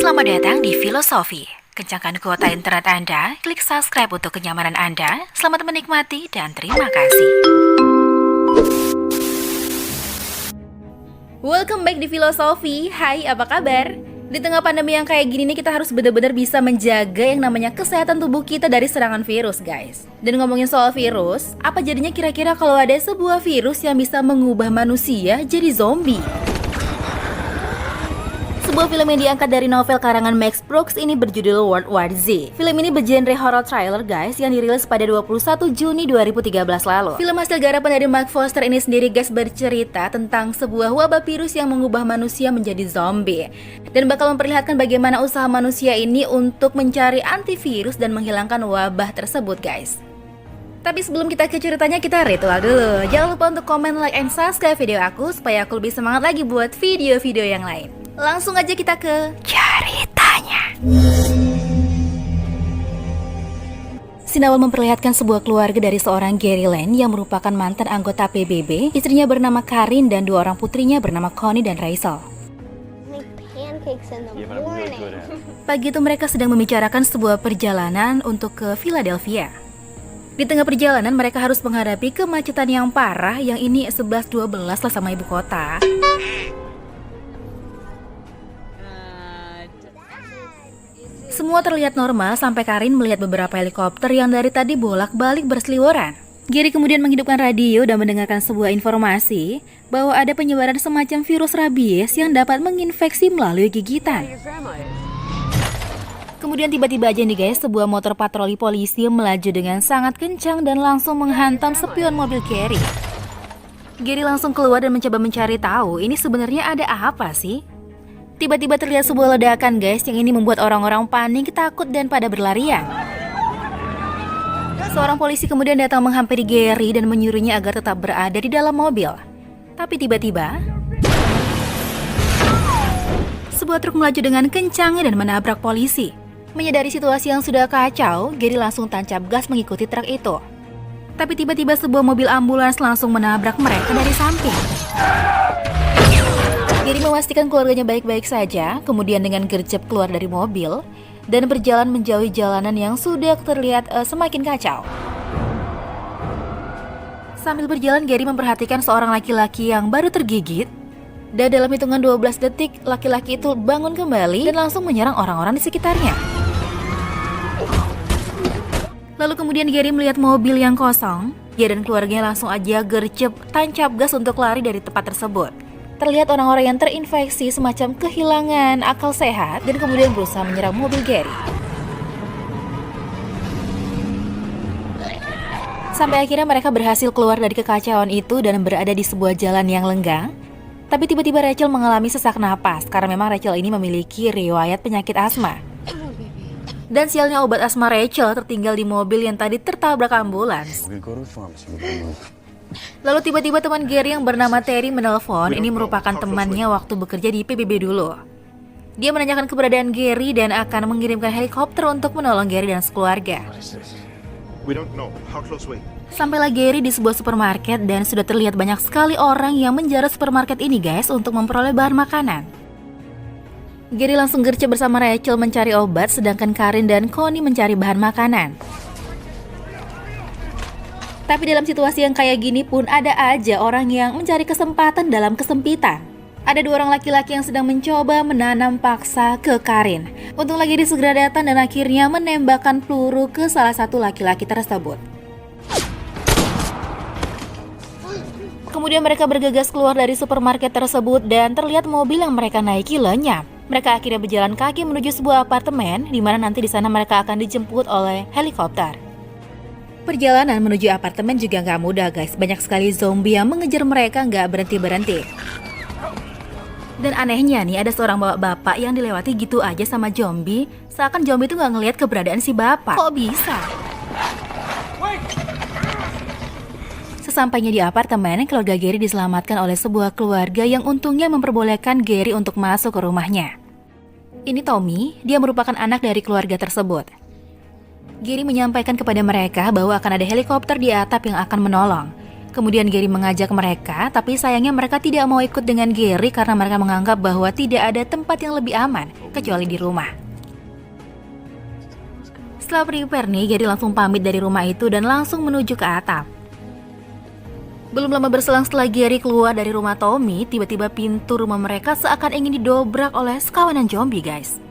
Selamat datang di Filosofi. Kencangkan kuota internet Anda, klik subscribe untuk kenyamanan Anda. Selamat menikmati dan terima kasih. Welcome back di Filosofi. Hai, apa kabar? Di tengah pandemi yang kayak gini nih, kita harus benar-benar bisa menjaga yang namanya kesehatan tubuh kita dari serangan virus, guys. Dan ngomongin soal virus, apa jadinya kira-kira kalau ada sebuah virus yang bisa mengubah manusia jadi zombie? Sebuah film yang diangkat dari novel karangan Max Brooks ini berjudul World War Z. Film ini bergenre horror thriller, guys, yang dirilis pada 21 Juni 2013 lalu. Film hasil garapan dari Mark Foster ini sendiri, guys, bercerita tentang sebuah wabah virus yang mengubah manusia menjadi zombie dan bakal memperlihatkan bagaimana usaha manusia ini untuk mencari antivirus dan menghilangkan wabah tersebut, guys. Tapi sebelum kita ke ceritanya, kita ritual dulu. Jangan lupa untuk komen, like, and subscribe video aku supaya aku lebih semangat lagi buat video-video yang lain. Langsung aja kita ke ceritanya. Scene awal memperlihatkan sebuah keluarga dari seorang Gary Lane yang merupakan mantan anggota PBB. Istrinya bernama Karin dan dua orang putrinya bernama Connie dan Rachel. Pagi itu mereka sedang membicarakan sebuah perjalanan untuk ke Philadelphia. Di tengah perjalanan mereka harus menghadapi kemacetan yang parah, yang ini 11-12 lah sama ibu kota. Semua terlihat normal sampai Karin melihat beberapa helikopter yang dari tadi bolak-balik berseliweran. Gary kemudian menghidupkan radio dan mendengarkan sebuah informasi bahwa ada penyebaran semacam virus rabies yang dapat menginfeksi melalui gigitan. Kemudian tiba-tiba aja nih, guys, sebuah motor patroli polisi melaju dengan sangat kencang dan langsung menghantam spion mobil Gary. Gary langsung keluar dan mencoba mencari tahu ini sebenarnya ada apa sih. Tiba-tiba terlihat sebuah ledakan, guys, yang ini membuat orang-orang panik, takut, dan pada berlarian. Seorang polisi kemudian datang menghampiri Gary dan menyuruhnya agar tetap berada di dalam mobil. Tapi tiba-tiba sebuah truk melaju dengan kencang dan menabrak polisi. Menyadari situasi yang sudah kacau, Gary langsung tancap gas mengikuti truk itu. Tapi tiba-tiba sebuah mobil ambulans langsung menabrak mereka dari samping. Gary memastikan keluarganya baik-baik saja, kemudian dengan gercep keluar dari mobil dan berjalan menjauhi jalanan yang sudah terlihat semakin kacau. Sambil berjalan, Gary memperhatikan seorang laki-laki yang baru tergigit, dan dalam hitungan 12 detik, laki-laki itu bangun kembali dan langsung menyerang orang-orang di sekitarnya. Lalu kemudian Gary melihat mobil yang kosong, dia dan keluarganya langsung aja gercep tancap gas untuk lari dari tempat tersebut. Terlihat orang-orang yang terinfeksi semacam kehilangan akal sehat dan kemudian berusaha menyerang mobil Gary. Sampai akhirnya mereka berhasil keluar dari kekacauan itu dan berada di sebuah jalan yang lenggang. Tapi tiba-tiba Rachel mengalami sesak napas karena memang Rachel ini memiliki riwayat penyakit asma. Dan sialnya obat asma Rachel tertinggal di mobil yang tadi tertabrak ambulans. Lalu tiba-tiba teman Gary yang bernama Terry menelpon. Ini merupakan temannya waktu bekerja di PBB dulu. Dia menanyakan keberadaan Gary dan akan mengirimkan helikopter untuk menolong Gary dan sekeluarga. Sampailah Gary di sebuah supermarket dan sudah terlihat banyak sekali orang yang menjara supermarket ini, guys, untuk memperoleh bahan makanan. Gary langsung gercep bersama Rachel mencari obat, sedangkan Karin dan Connie mencari bahan makanan. Tapi dalam situasi yang kayak gini pun ada aja orang yang mencari kesempatan dalam kesempitan. Ada dua orang laki-laki yang sedang mencoba menanam paksa ke Karin. Untung lagi dia segera datang dan akhirnya menembakkan peluru ke salah satu laki-laki tersebut. Kemudian mereka bergegas keluar dari supermarket tersebut dan terlihat mobil yang mereka naiki lenyap. Mereka akhirnya berjalan kaki menuju sebuah apartemen di mana nanti di sana mereka akan dijemput oleh helikopter. Perjalanan menuju apartemen juga nggak mudah, guys. Banyak sekali zombie yang mengejar mereka nggak berhenti-berhenti. Dan anehnya nih, ada seorang bapak yang dilewati gitu aja sama zombie. Seakan zombie itu nggak ngelihat keberadaan si bapak. Kok bisa? Sesampainya di apartemen, keluarga Gary diselamatkan oleh sebuah keluarga yang untungnya memperbolehkan Gary untuk masuk ke rumahnya. Ini Tommy, dia merupakan anak dari keluarga tersebut. Gary menyampaikan kepada mereka bahwa akan ada helikopter di atap yang akan menolong. Kemudian Gary mengajak mereka, tapi sayangnya mereka tidak mau ikut dengan Gary karena mereka menganggap bahwa tidak ada tempat yang lebih aman, kecuali di rumah. Setelah prepare nih, Gary langsung pamit dari rumah itu dan langsung menuju ke atap. Belum lama berselang setelah Gary keluar dari rumah Tommy, tiba-tiba pintu rumah mereka seakan ingin didobrak oleh sekawanan zombie, guys.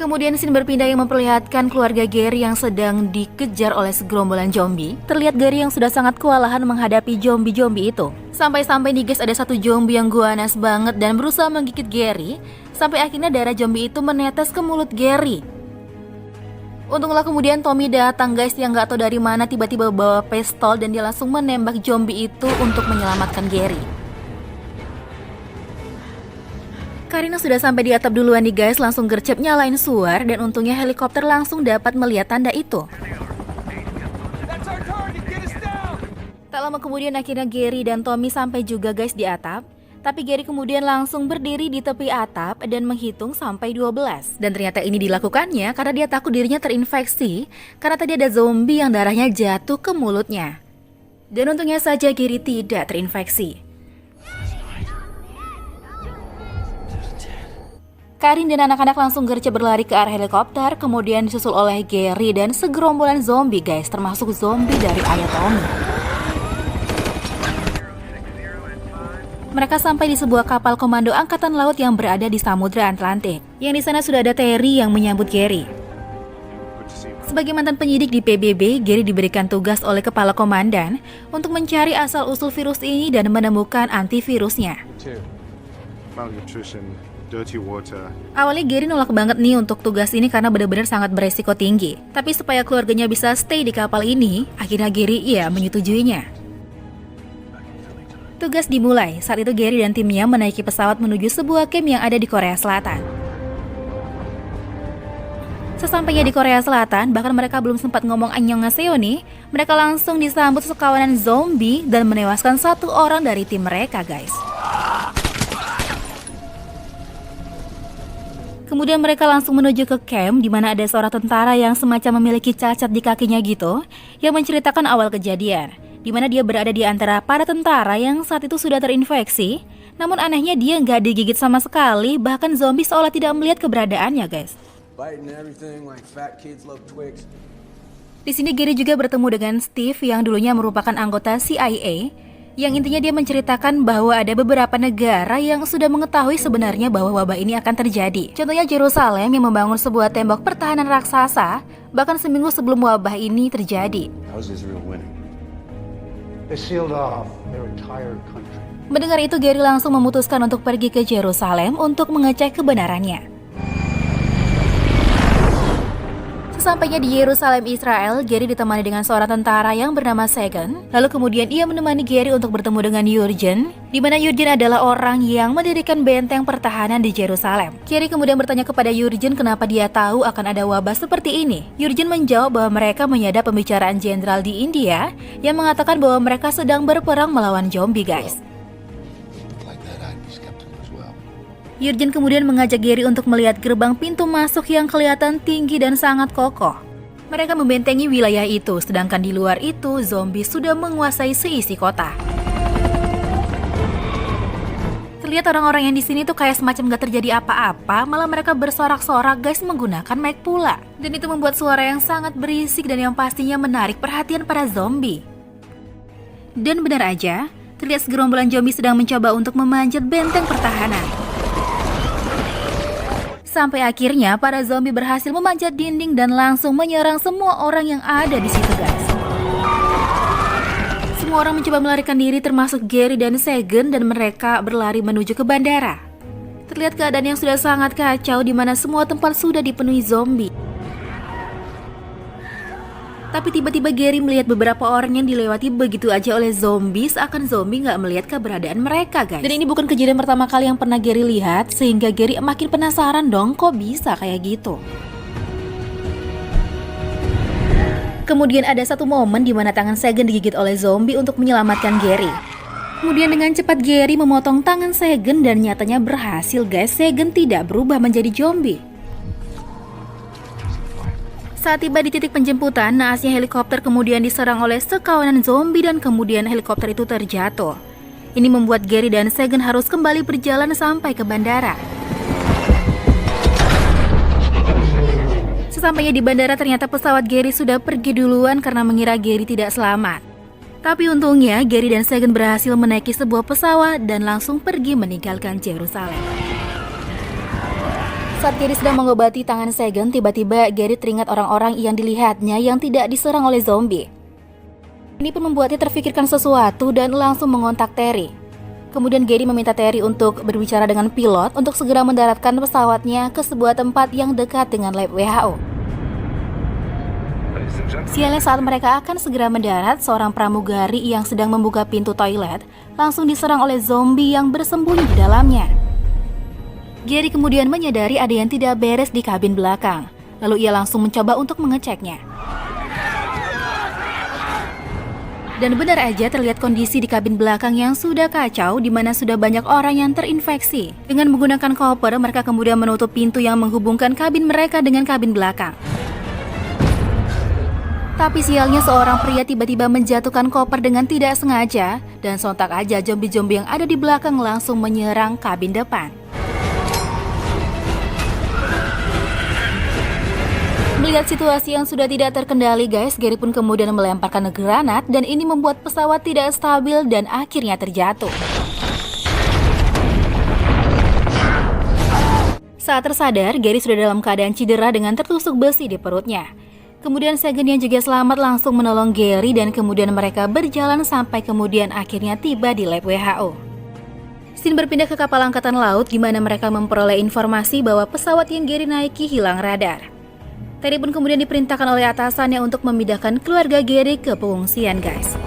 Kemudian scene berpindah yang memperlihatkan keluarga Gary yang sedang dikejar oleh segerombolan zombie. Terlihat Gary yang sudah sangat kewalahan menghadapi zombie-zombie itu. Sampai-sampai nih guys, ada satu zombie yang ganas banget dan berusaha menggigit Gary. Sampai akhirnya darah zombie itu menetes ke mulut Gary. Untunglah kemudian Tommy datang guys, yang gak tahu dari mana tiba-tiba bawa pistol dan dia langsung menembak zombie itu untuk menyelamatkan Gary. Karina sudah sampai di atap duluan nih guys, langsung gercep nyalain suar dan untungnya helikopter langsung dapat melihat tanda itu. Tak lama kemudian akhirnya Gary dan Tommy sampai juga guys di atap. Tapi Gary kemudian langsung berdiri di tepi atap dan menghitung sampai 12. Dan ternyata ini dilakukannya karena dia takut dirinya terinfeksi karena tadi ada zombie yang darahnya jatuh ke mulutnya. Dan untungnya saja Gary tidak terinfeksi. Karin dan anak-anak langsung gercep berlari ke arah helikopter, kemudian disusul oleh Gary dan segerombolan zombie guys, termasuk zombie dari ayah Tommy. Mereka sampai di sebuah kapal komando angkatan laut yang berada di Samudra Atlantik. Yang di sana sudah ada Terry yang menyambut Gary. Sebagai mantan penyidik di PBB, Gary diberikan tugas oleh kepala komandan untuk mencari asal-usul virus ini dan menemukan antivirusnya. Awalnya Gary nolak banget nih untuk tugas ini karena benar-benar sangat beresiko tinggi. Tapi supaya keluarganya bisa stay di kapal ini, akhirnya Gary menyetujuinya. Tugas dimulai. Saat itu Gary dan timnya menaiki pesawat menuju sebuah camp yang ada di Korea Selatan. Sesampainya di Korea Selatan, bahkan mereka belum sempat ngomong annyeonghaseyo nih, mereka langsung disambut sekawanan zombie dan menewaskan satu orang dari tim mereka guys. Kemudian mereka langsung menuju ke camp di mana ada seorang tentara yang semacam memiliki cacat di kakinya gitu, yang menceritakan awal kejadian, di mana dia berada di antara para tentara yang saat itu sudah terinfeksi. Namun anehnya dia nggak digigit sama sekali, bahkan zombie seolah tidak melihat keberadaannya guys. Di sini Gary juga bertemu dengan Steve yang dulunya merupakan anggota CIA. Yang intinya dia menceritakan bahwa ada beberapa negara yang sudah mengetahui sebenarnya bahwa wabah ini akan terjadi. Contohnya Yerusalem yang membangun sebuah tembok pertahanan raksasa bahkan seminggu sebelum wabah ini terjadi. Mendengar itu Gary langsung memutuskan untuk pergi ke Yerusalem untuk mengecek kebenarannya. Sesampainya di Yerusalem, Israel, Gary ditemani dengan seorang tentara yang bernama Sagan. Lalu kemudian ia menemani Gary untuk bertemu dengan Jurgen, di mana Jurgen adalah orang yang mendirikan benteng pertahanan di Yerusalem. Gary kemudian bertanya kepada Jurgen kenapa dia tahu akan ada wabah seperti ini. Jurgen menjawab bahwa mereka menyadap pembicaraan jenderal di India yang mengatakan bahwa mereka sedang berperang melawan zombie guys. Jurgen kemudian mengajak Gary untuk melihat gerbang pintu masuk yang kelihatan tinggi dan sangat kokoh. Mereka membentengi wilayah itu, sedangkan di luar itu zombie sudah menguasai seisi kota. Terlihat orang-orang yang di sini tuh kayak semacam gak terjadi apa-apa, malah mereka bersorak-sorak guys menggunakan mic pula. Dan itu membuat suara yang sangat berisik dan yang pastinya menarik perhatian para zombie. Dan benar aja, terlihat segerombolan zombie sedang mencoba untuk memanjat benteng pertahanan. Sampai akhirnya para zombie berhasil memanjat dinding dan langsung menyerang semua orang yang ada di situ guys. Semua orang mencoba melarikan diri termasuk Gary dan Sagan dan mereka berlari menuju ke bandara. Terlihat keadaan yang sudah sangat kacau di mana semua tempat sudah dipenuhi zombie. Tapi tiba-tiba Gary melihat beberapa orang yang dilewati begitu aja oleh zombie, seakan zombie nggak melihat keberadaan mereka guys. Dan ini bukan kejadian pertama kali yang pernah Gary lihat, sehingga Gary makin penasaran dong kok bisa kayak gitu. Kemudian ada satu momen di mana tangan Sagan digigit oleh zombie untuk menyelamatkan Gary. Kemudian dengan cepat Gary memotong tangan Sagan dan nyatanya berhasil guys, Sagan tidak berubah menjadi zombie. Saat tiba di titik penjemputan, naasnya helikopter kemudian diserang oleh sekawanan zombie dan kemudian helikopter itu terjatuh. Ini membuat Gary dan Sagan harus kembali berjalan sampai ke bandara. Sesampainya di bandara, ternyata pesawat Gary sudah pergi duluan karena mengira Gary tidak selamat. Tapi untungnya Gary dan Sagan berhasil menaiki sebuah pesawat dan langsung pergi meninggalkan Yerusalem. Saat Gary sedang mengobati tangan Sagan, tiba-tiba Gary teringat orang-orang yang dilihatnya yang tidak diserang oleh zombie. Ini pun membuatnya terfikirkan sesuatu dan langsung mengontak Terry. Kemudian Gary meminta Terry untuk berbicara dengan pilot untuk segera mendaratkan pesawatnya ke sebuah tempat yang dekat dengan lab WHO. Sialnya saat mereka akan segera mendarat, seorang pramugari yang sedang membuka pintu toilet langsung diserang oleh zombie yang bersembunyi di dalamnya. Gary kemudian menyadari ada yang tidak beres di kabin belakang. Lalu ia langsung mencoba untuk mengeceknya. Dan benar aja terlihat kondisi di kabin belakang yang sudah kacau, di mana sudah banyak orang yang terinfeksi. Dengan menggunakan koper, mereka kemudian menutup pintu yang menghubungkan kabin mereka dengan kabin belakang. Tapi sialnya seorang pria tiba-tiba menjatuhkan koper dengan tidak sengaja, dan sontak aja zombie-zombie yang ada di belakang langsung menyerang kabin depan. Melihat situasi yang sudah tidak terkendali guys, Gary pun kemudian melemparkan granat dan ini membuat pesawat tidak stabil dan akhirnya terjatuh. Saat tersadar, Gary sudah dalam keadaan cedera dengan tertusuk besi di perutnya. Kemudian Sagan yang juga selamat langsung menolong Gary dan kemudian mereka berjalan sampai kemudian akhirnya tiba di lab WHO. Scene berpindah ke kapal angkatan laut di mana mereka memperoleh informasi bahwa pesawat yang Gary naiki hilang radar. Terry pun kemudian diperintahkan oleh atasannya untuk memindahkan keluarga Gary ke pengungsian guys.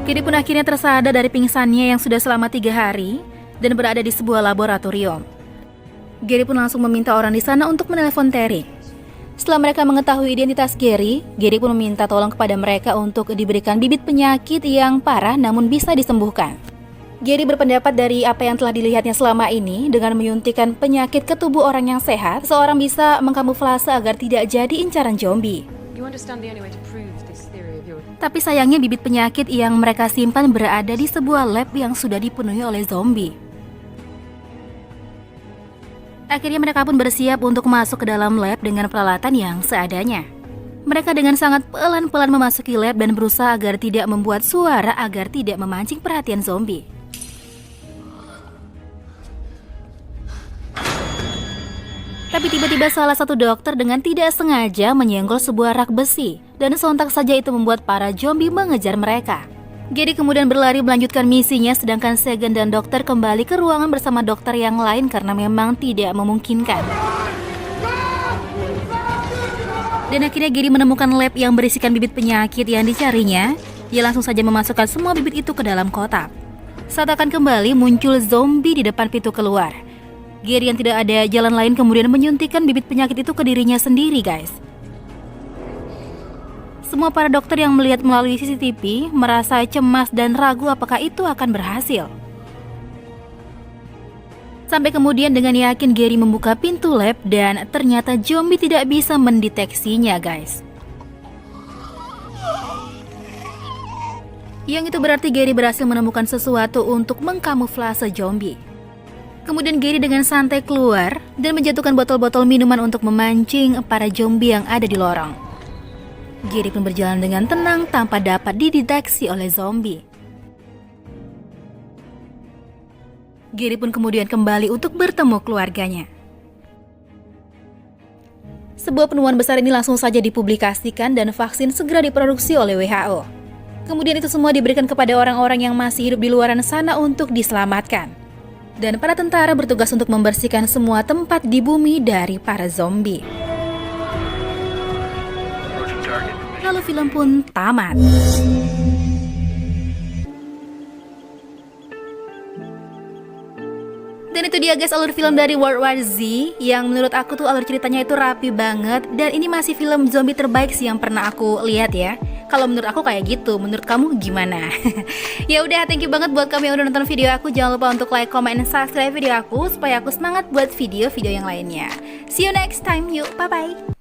Gary pun akhirnya tersadar dari pingsannya yang sudah selama 3 hari dan berada di sebuah laboratorium. Gary pun langsung meminta orang di sana untuk menelepon Terry. Setelah mereka mengetahui identitas Gary pun meminta tolong kepada mereka untuk diberikan bibit penyakit yang parah namun bisa disembuhkan. Gary berpendapat dari apa yang telah dilihatnya selama ini, dengan menyuntikkan penyakit ke tubuh orang yang sehat, seorang bisa mengkamuflase agar tidak jadi incaran zombie. Tapi sayangnya bibit penyakit yang mereka simpan berada di sebuah lab yang sudah dipenuhi oleh zombie. Akhirnya mereka pun bersiap untuk masuk ke dalam lab dengan peralatan yang seadanya. Mereka dengan sangat pelan-pelan memasuki lab dan berusaha agar tidak membuat suara agar tidak memancing perhatian zombie. Tapi tiba-tiba salah satu dokter dengan tidak sengaja menyenggol sebuah rak besi dan sontak saja itu membuat para zombie mengejar mereka. Gary kemudian berlari melanjutkan misinya sedangkan Sagan dan dokter kembali ke ruangan bersama dokter yang lain karena memang tidak memungkinkan. Dan akhirnya Gary menemukan lab yang berisikan bibit penyakit yang dicarinya. Dia langsung saja memasukkan semua bibit itu ke dalam kotak. Saat akan kembali muncul zombie di depan pintu keluar. Gary yang tidak ada jalan lain kemudian menyuntikkan bibit penyakit itu ke dirinya sendiri guys. Semua para dokter yang melihat melalui CCTV merasa cemas dan ragu apakah itu akan berhasil. Sampai kemudian dengan yakin Gary membuka pintu lab dan ternyata zombie tidak bisa mendeteksinya guys. Yang itu berarti Gary berhasil menemukan sesuatu untuk mengkamuflase zombie. Kemudian Gary dengan santai keluar dan menjatuhkan botol-botol minuman untuk memancing para zombie yang ada di lorong. Gary pun berjalan dengan tenang tanpa dapat dideteksi oleh zombie. Gary pun kemudian kembali untuk bertemu keluarganya. Sebuah penemuan besar ini langsung saja dipublikasikan dan vaksin segera diproduksi oleh WHO. Kemudian itu semua diberikan kepada orang-orang yang masih hidup di luaran sana untuk diselamatkan. Dan para tentara bertugas untuk membersihkan semua tempat di bumi dari para zombie. Lalu film pun tamat. Dan itu dia guys alur film dari World War Z yang menurut aku tuh alur ceritanya itu rapi banget. Dan ini masih film zombie terbaik sih yang pernah aku lihat ya. Kalau menurut aku kayak gitu, menurut kamu gimana? Ya udah, thank you banget buat kamu yang udah nonton video aku. Jangan lupa untuk like, comment, dan subscribe video aku supaya aku semangat buat video-video yang lainnya. See you next time, yuk, bye-bye.